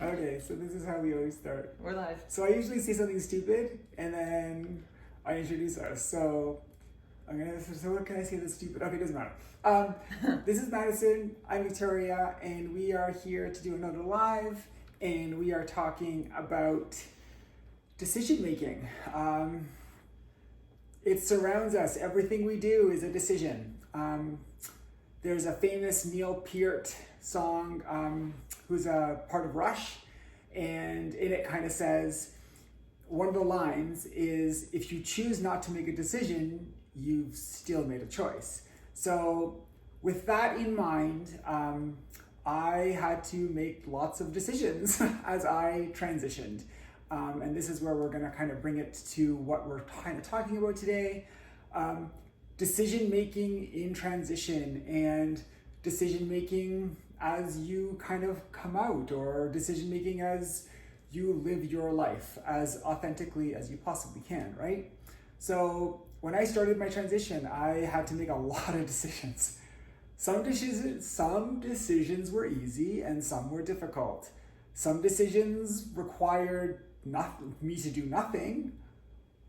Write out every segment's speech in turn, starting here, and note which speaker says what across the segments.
Speaker 1: Okay, so this is how we always start.
Speaker 2: We're live.
Speaker 1: So I usually say something stupid and then I introduce us. So so what can I say that's stupid? Okay, doesn't matter. This is Madison, I'm Victoria, and we are here to do another live, and we are talking about decision making. It surrounds us. Everything we do is a decision. There's a famous Neil Peart song, who's a part of Rush, and in it kind of says, one of the lines is, if you choose not to make a decision, you've still made a choice. So with that in mind, I had to make lots of decisions as I transitioned. And this is where we're gonna kind of bring it to what we're kind of talking about today. Decision making in transition and decision making as you kind of come out, or decision making as you live your life as authentically as you possibly can, right? So when I started my transition, I had to make a lot of decisions. Some decisions were easy and some were difficult. Some decisions required me to do nothing.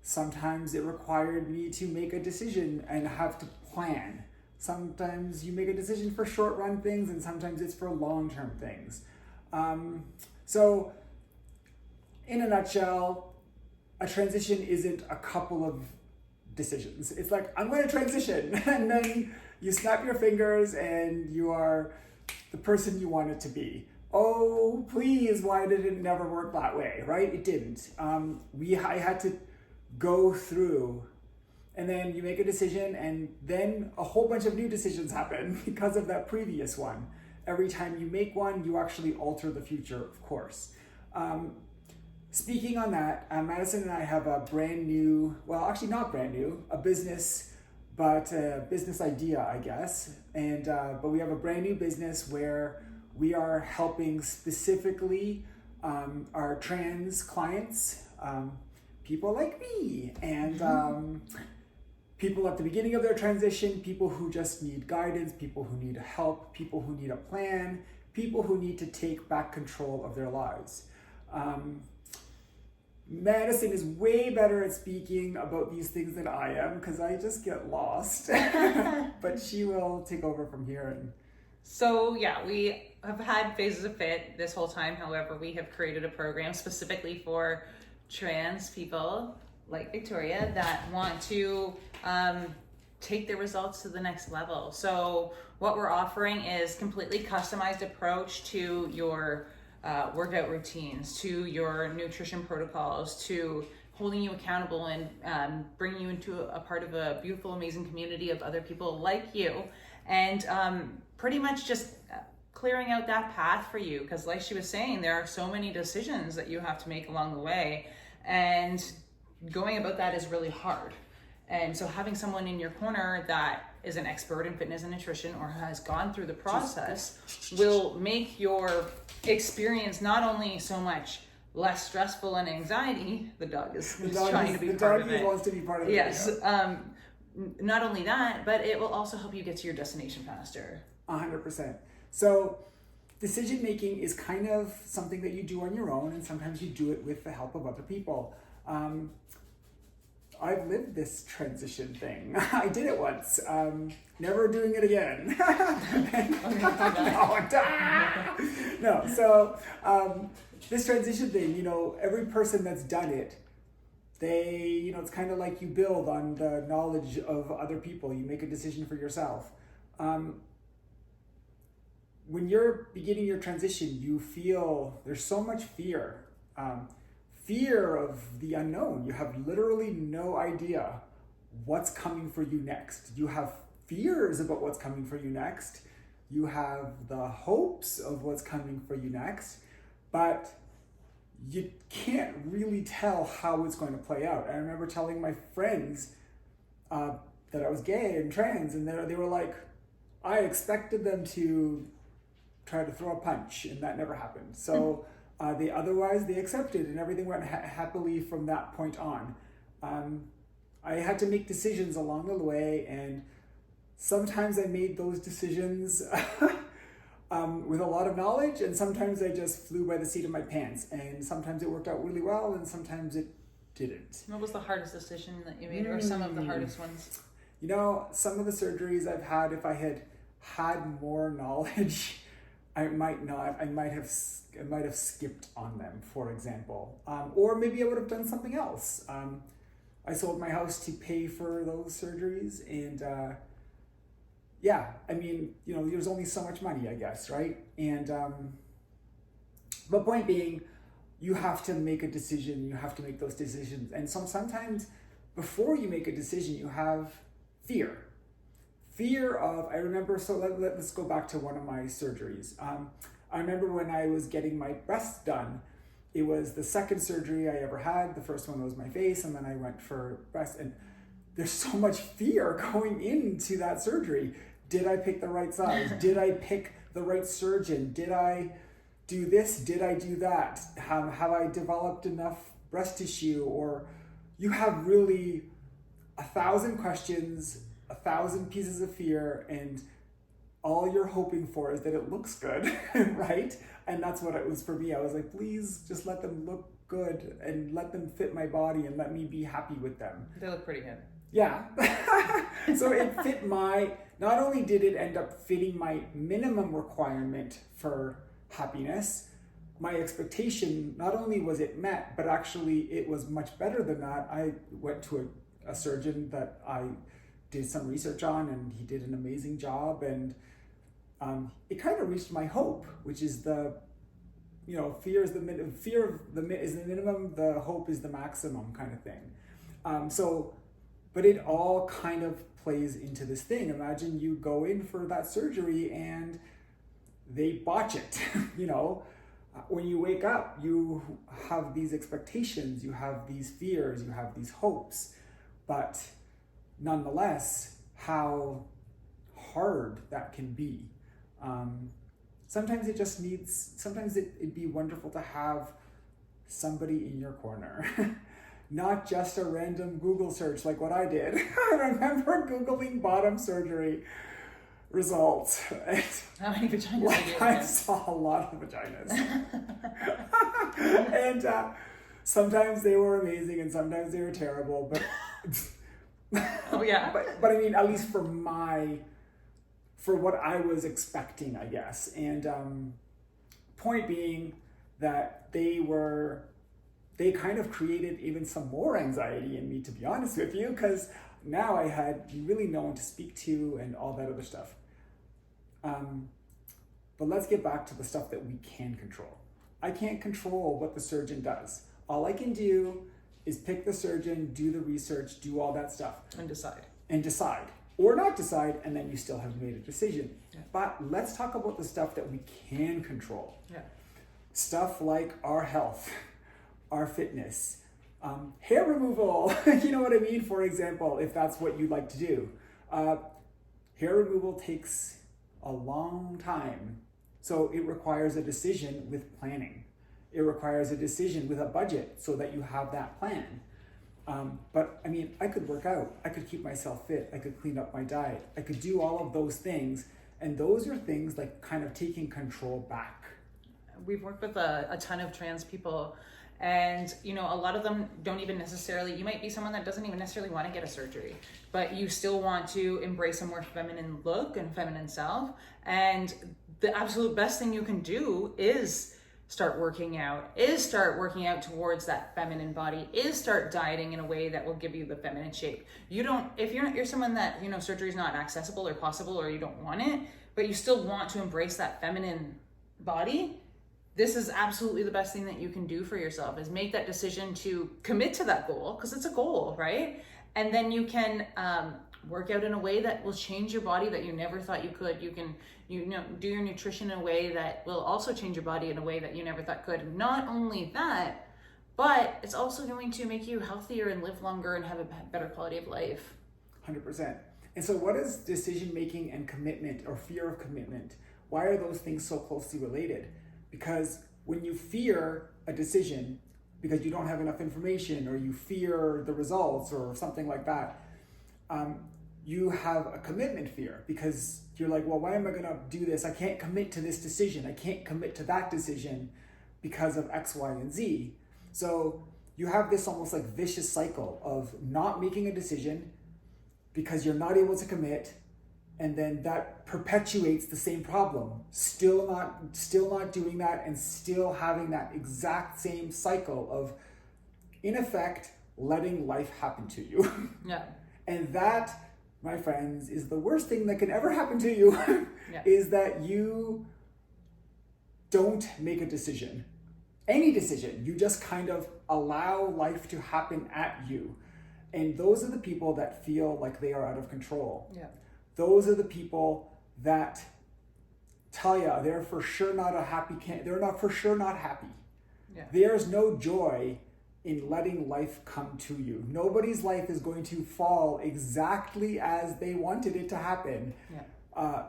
Speaker 1: Sometimes it required me to make a decision and have to plan. Sometimes you make a decision for short run things and sometimes it's for long term things. So in a nutshell, a transition isn't a couple of decisions. It's like, I'm going to transition, and then you snap your fingers and you are the person you want it to be. Oh, please, why did it never work that way, right? It didn't. I had to go through, and then you make a decision, and then a whole bunch of new decisions happen because of that previous one. Every time you make one, you actually alter the future, of course. Speaking on that, Madison and I have a brand new, well, actually not brand new, a business, but a business idea, I guess. And but we have a brand new business where we are helping specifically our trans clients, people like me, and people at the beginning of their transition, people who just need guidance, people who need help, people who need a plan, people who need to take back control of their lives. Madison is way better at speaking about these things than I am because I just get lost. But she will take over from here.
Speaker 2: So yeah, we have had Phases of Fit this whole time. However, we have created a program specifically for trans people like Victoria that want to take their results to the next level. So what we're offering is completely customized approach to your workout routines, to your nutrition protocols, to holding you accountable and bringing you into a part of a beautiful, amazing community of other people like you, and pretty much just clearing out that path for you. Because like she was saying, there are so many decisions that you have to make along the way, and going about that is really hard. And so having someone in your corner that is an expert in fitness and nutrition or has gone through the process will make your experience not only so much less stressful and anxiety. The dog is trying to be part of it.
Speaker 1: The dog wants to be part of it.
Speaker 2: Yes. Not only that, but it will also help you get to your destination faster.
Speaker 1: 100%. So decision making is kind of something that you do on your own, and sometimes you do it with the help of other people. I've lived this transition thing. I did it once. Never doing it again. No. So this transition thing, every person that's done it, it's kind of like you build on the knowledge of other people. You make a decision for yourself. When you're beginning your transition, you feel there's so much fear. Fear of the unknown. You have literally no idea what's coming for you next. You have fears about what's coming for you next. You have the hopes of what's coming for you next, but you can't really tell how it's going to play out. I remember telling my friends that I was gay and trans, and they were like, I expected them to try to throw a punch, and that never happened. So they accepted, and everything went happily from that point on. I had to make decisions along the way, and sometimes I made those decisions with a lot of knowledge, and sometimes I just flew by the seat of my pants, and sometimes it worked out really well, and sometimes it didn't.
Speaker 2: What was the hardest decision that you made, or some of the hardest ones?
Speaker 1: You know, some of the surgeries I've had, if I had had more knowledge, I might have skipped on them, for example, or maybe I would have done something else. I sold my house to pay for those surgeries, and yeah, I mean, you know, there's only so much money, I guess, right? And but point being, you have to make a decision. You have to make those decisions, and sometimes before you make a decision, you have fear. Fear of, I remember, so let's go back to one of my surgeries. I remember when I was getting my breast done, it was the second surgery I ever had. The first one was my face, and then I went for breast, and there's so much fear going into that surgery. Did I pick the right size? Did I pick the right surgeon? Did I do this? Did I do that? Have I developed enough breast tissue? Or you have really 1,000 questions, 1,000 pieces of fear, and all you're hoping for is that it looks good, right? And that's what it was for me. I was like, please just let them look good and let them fit my body and let me be happy with them.
Speaker 2: They look pretty good.
Speaker 1: Yeah. So it fit not only did it end up fitting my minimum requirement for happiness, my expectation, not only was it met, but actually it was much better than that. I went to a surgeon that I did some research on, and he did an amazing job, and it kind of reached my hope, which is fear is the minimum, the hope is the maximum kind of thing. But it all kind of plays into this thing. Imagine you go in for that surgery and they botch it. When you wake up, you have these expectations, you have these fears, you have these hopes, but nonetheless, how hard that can be. Sometimes it'd be wonderful to have somebody in your corner. Not just a random Google search like what I did. I remember Googling bottom surgery results.
Speaker 2: How many vaginas did you
Speaker 1: I saw a lot of vaginas. And sometimes they were amazing and sometimes they were terrible, but
Speaker 2: oh yeah.
Speaker 1: But I mean, at least for what I was expecting, I guess. And point being that they kind of created even some more anxiety in me, to be honest with you, because now I had really no one to speak to and all that other stuff. But let's get back to the stuff that we can control. I can't control what the surgeon does. All I can do is pick the surgeon, do the research, do all that stuff.
Speaker 2: And decide.
Speaker 1: Or not decide, and then you still haven't made a decision.
Speaker 2: Yeah.
Speaker 1: But let's talk about the stuff that we can control.
Speaker 2: Yeah.
Speaker 1: Stuff like our health, our fitness, hair removal, you know what I mean? For example, if that's what you'd like to do. Hair removal takes a long time. So it requires a decision with planning. It requires a decision with a budget so that you have that plan. But I mean, I could work out, I could keep myself fit, I could clean up my diet, I could do all of those things. And those are things like kind of taking control back.
Speaker 2: We've worked with a ton of trans people, and a lot of them don't even necessarily, you might be someone that doesn't even necessarily want to get a surgery, but you still want to embrace a more feminine look and feminine self. And the absolute best thing you can do is start working out towards that feminine body, is start dieting in a way that will give you the feminine shape. If you're someone that, surgery is not accessible or possible, or you don't want it, but you still want to embrace that feminine body, this is absolutely the best thing that you can do for yourself, is make that decision to commit to that goal, because it's a goal, right? And then you can work out in a way that will change your body that you never thought you could. You can do your nutrition in a way that will also change your body in a way that you never thought could. Not only that, but it's also going to make you healthier and live longer and have a better quality of life.
Speaker 1: 100%. And so what is decision making and commitment, or fear of commitment? Why are those things so closely related? Because when you fear a decision because you don't have enough information, or you fear the results or something like that, you have a commitment fear because you're like, well, why am I going to do this? I can't commit to this decision. I can't commit to that decision because of X, Y, and Z. So you have this almost like vicious cycle of not making a decision because you're not able to commit, and then that perpetuates the same problem. Still not doing that, and still having that exact same cycle of, in effect, letting life happen to you.
Speaker 2: Yeah.
Speaker 1: And that, my friends, is the worst thing that can ever happen to you.
Speaker 2: Yeah.
Speaker 1: Is that you don't make a decision. Any decision. You just kind of allow life to happen at you. And those are the people that feel like they are out of control.
Speaker 2: Yeah.
Speaker 1: Those are the people that tell you they're for sure not they're not for sure not happy.
Speaker 2: Yeah.
Speaker 1: There's no joy in letting life come to you. Nobody's life is going to fall exactly as they wanted it to happen.
Speaker 2: Yeah.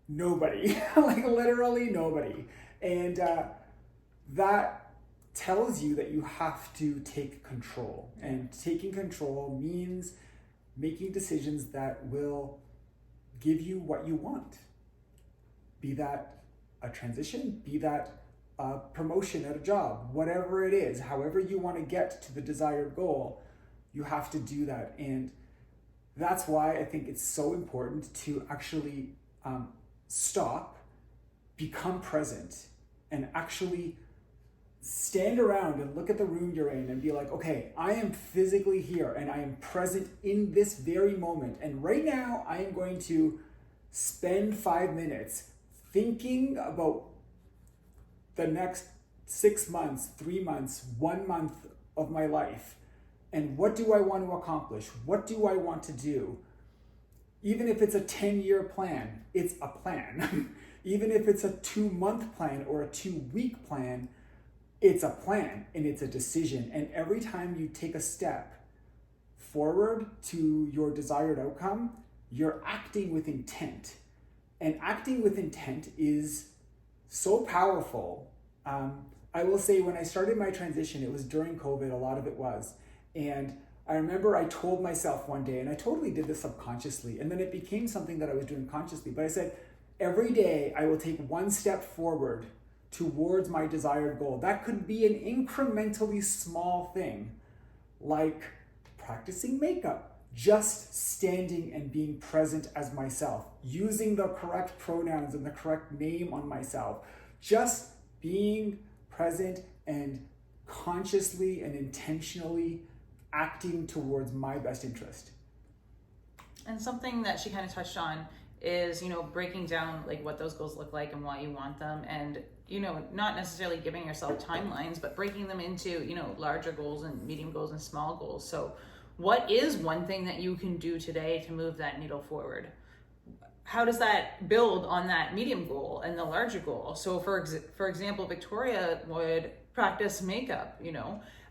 Speaker 1: Nobody, like literally nobody. And that tells you that you have to take control. And taking control means making decisions that will give you what you want. Be that a transition, be that a promotion at a job, whatever it is, however you want to get to the desired goal, you have to do that. And that's why I think it's so important to actually stop, become present, and actually stand around and look at the room you're in and be like, okay, I am physically here and I am present in this very moment. And right now I am going to spend 5 minutes thinking about the next 6 months, 3 months, 1 month of my life. And what do I want to accomplish? What do I want to do? Even if it's a 10-year plan, it's a plan. Even if it's a 2-month plan or a 2-week plan, it's a plan and it's a decision. And every time you take a step forward to your desired outcome, you're acting with intent. And acting with intent is so powerful. I will say when I started my transition, it was during COVID, a lot of it was. And I remember I told myself one day, and I totally did this subconsciously, and then it became something that I was doing consciously, but I said, every day I will take 1 step forward towards my desired goal. That could be an incrementally small thing, like practicing makeup, just standing and being present as myself, using the correct pronouns and the correct name on myself, just being present and consciously and intentionally acting towards my best interest.
Speaker 2: And something that she kind of touched on is, breaking down like what those goals look like and why you want them, and not necessarily giving yourself timelines, but breaking them into larger goals and medium goals and small goals. So what is one thing that you can do today to move that needle forward? How does that build on that medium goal and the larger goal? So for example, Victoria would practice makeup,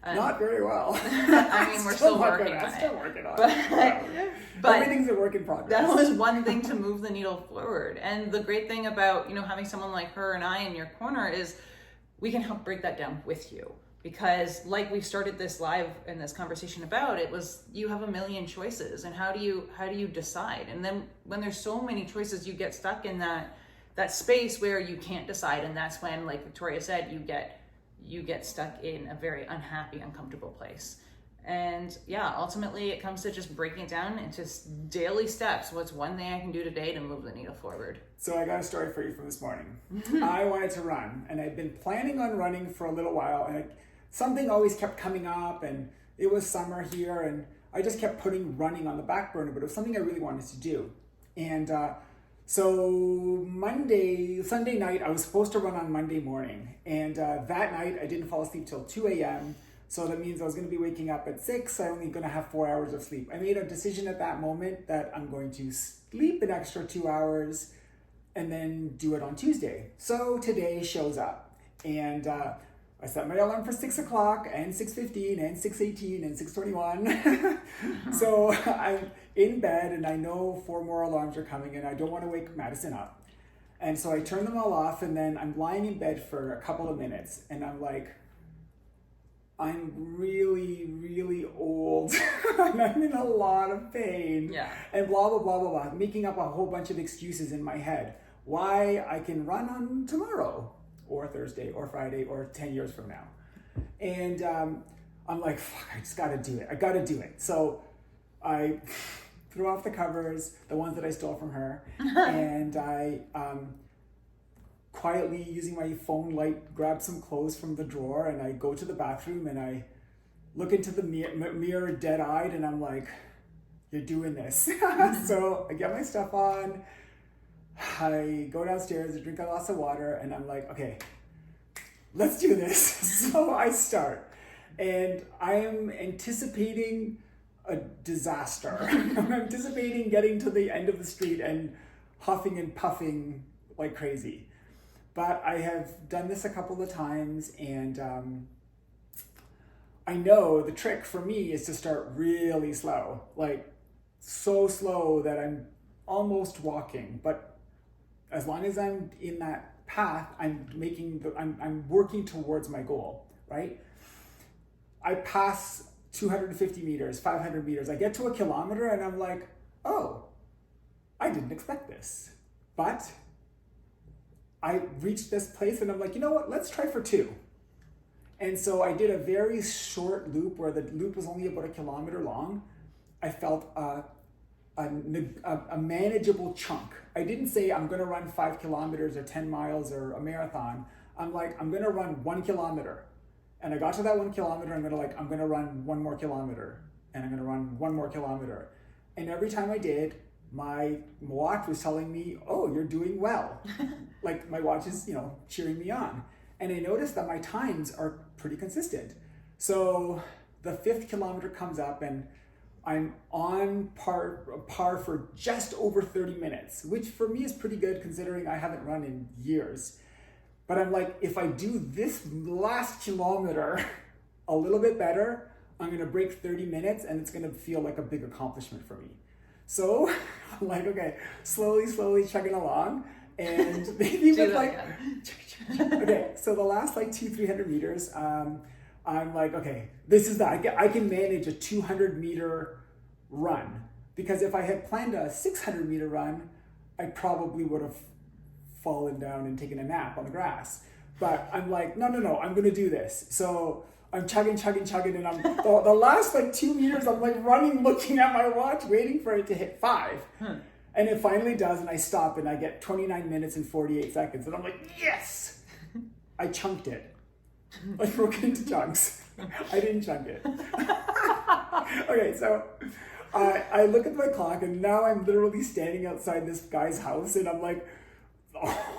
Speaker 1: Not very well.
Speaker 2: I mean, we're still working on it.
Speaker 1: Still working on it. But everything's a work in progress.
Speaker 2: That was one thing to move the needle forward. And the great thing about, having someone like her and I in your corner is we can help break that down with you. Because like we started this live in this conversation about, it was, you have a million choices, and how do you decide? And then when there's so many choices, you get stuck in that space where you can't decide. And that's when, like Victoria said, you get stuck in a very unhappy, uncomfortable place. And yeah, ultimately it comes to just breaking it down into daily steps. What's one thing I can do today to move the needle forward?
Speaker 1: So I got a story for you from this morning. I wanted to run, and I'd been planning on running for a little while, and something always kept coming up, and it was summer here, and I just kept putting running on the back burner, but it was something I really wanted to do. And so Sunday night, I was supposed to run on Monday morning. And that night, I didn't fall asleep till 2 a.m. So that means I was going to be waking up at 6. I'm only going to have 4 hours of sleep. I made a decision at that moment that I'm going to sleep an extra 2 hours and then do it on Tuesday. So today shows up. And I set my alarm for 6 o'clock and 6:15 and 6:18 and 6:21. So I'm in bed and I know 4 more alarms are coming and I don't want to wake Madison up. And so I turn them all off, and then I'm lying in bed for a couple of minutes and I'm like, I'm really, really old and I'm in a lot of pain.
Speaker 2: Yeah.
Speaker 1: And blah, blah, blah, blah, blah. Making up a whole bunch of excuses in my head why I can run on tomorrow or Thursday or Friday or 10 years from now. And I'm like, fuck, I just got to do it. I got to do it. So I threw off the covers, the ones that I stole from her, and I quietly, using my phone light, grabbed some clothes from the drawer, and I go to the bathroom and I look into the mirror dead-eyed, and I'm like, you're doing this. So I get my stuff on, I go downstairs, I drink a glass of water, and I'm like, okay, let's do this. So I start, and I am anticipating a disaster. I'm anticipating getting to the end of the street and huffing and puffing like crazy. But I have done this a couple of times, and I know the trick for me is to start really slow, like so slow that I'm almost walking. But as long as I'm in that path, I'm working towards my goal, right? I pass 250 meters, 500 meters. I get to a kilometer and I'm like, oh, I didn't expect this. But I reached this place and I'm like, you know what? Let's try for 2. And so I did a very short loop where the loop was only about a kilometer long. I felt a manageable chunk. I didn't say I'm going to run 5 kilometers or 10 miles or a marathon. I'm like, I'm going to run 1 kilometer. And I got to that 1 kilometer, I'm going to run 1 more kilometer. And I'm going to run 1 more kilometer. And every time I did, my watch was telling me, oh, you're doing well. Like my watch is, cheering me on. And I noticed that my times are pretty consistent. So the 5th kilometer comes up and I'm on par for just over 30 minutes, which for me is pretty good considering I haven't run in years. But I'm like, if I do this last kilometer a little bit better, I'm going to break 30 minutes and it's going to feel like a big accomplishment for me. So I'm like, okay, slowly chugging along. And maybe with like, okay, so the last like 200-300 meters, I'm like, okay, this is that. I can manage a 200-meter run. Because if I had planned a 600-meter run, I probably would have fallen down and taken a nap on the grass. But I'm like, no, I'm going to do this. So I'm chugging, and I'm the last like 2 meters, I'm like running, looking at my watch, waiting for it to hit 5. And it finally does, and I stop, and I get 29 minutes and 48 seconds. And I'm like, yes! I chunked it. I broke it into chunks. I didn't chunk it. Okay, so I look at my clock, and now I'm literally standing outside this guy's house, and I'm like,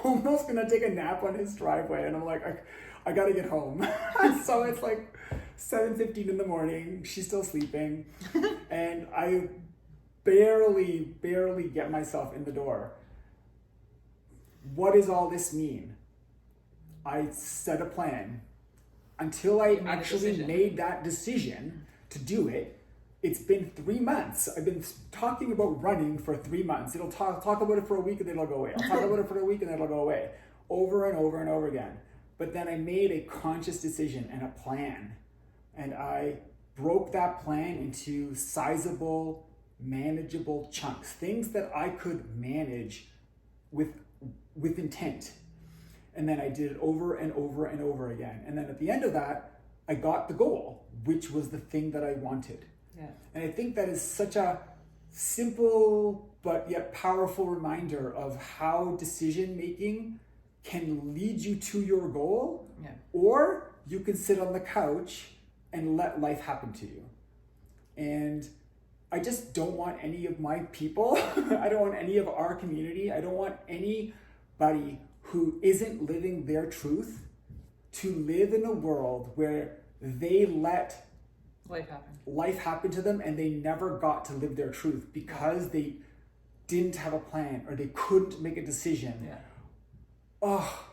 Speaker 1: almost gonna take a nap on his driveway. And I'm like, I gotta get home. So it's like 7:15 in the morning. She's still sleeping. And I barely get myself in the door. What does all this mean? I set a plan. Until I actually made that decision to do it, it's been 3 months. I've been talking about running for 3 months. It'll talk about it for a week and then it'll go away. I'll talk about it for a week and then it'll go away. Over and over and over again. But then I made a conscious decision and a plan. And I broke that plan into sizable, manageable chunks. Things that I could manage with intent. And then I did it over and over and over again. And then at the end of that, I got the goal, which was the thing that I wanted.
Speaker 2: Yeah. And
Speaker 1: I think that is such a simple but yet powerful reminder of how decision making can lead you to your goal, or you can sit on the couch and let life happen to you. And I just don't want any of my people, I don't want any of our community, I don't want anybody who isn't living their truth to live in a world where they let life happen to them and they never got to live their truth because they didn't have a plan or they couldn't make a decision. Oh,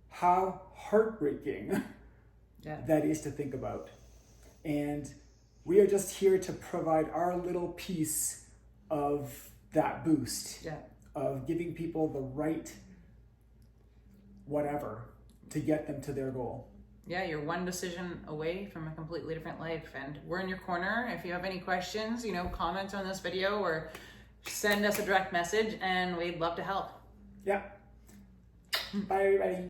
Speaker 1: how heartbreaking that is to think about. And we are just here to provide our little piece of that boost, of giving people the right whatever to get them to their goal.
Speaker 2: yeah, you're one decision away from a completely different life, and we're in your corner. If you have any questions, comment on this video or send us a direct message, and we'd love to help.
Speaker 1: Yeah. Bye, everybody.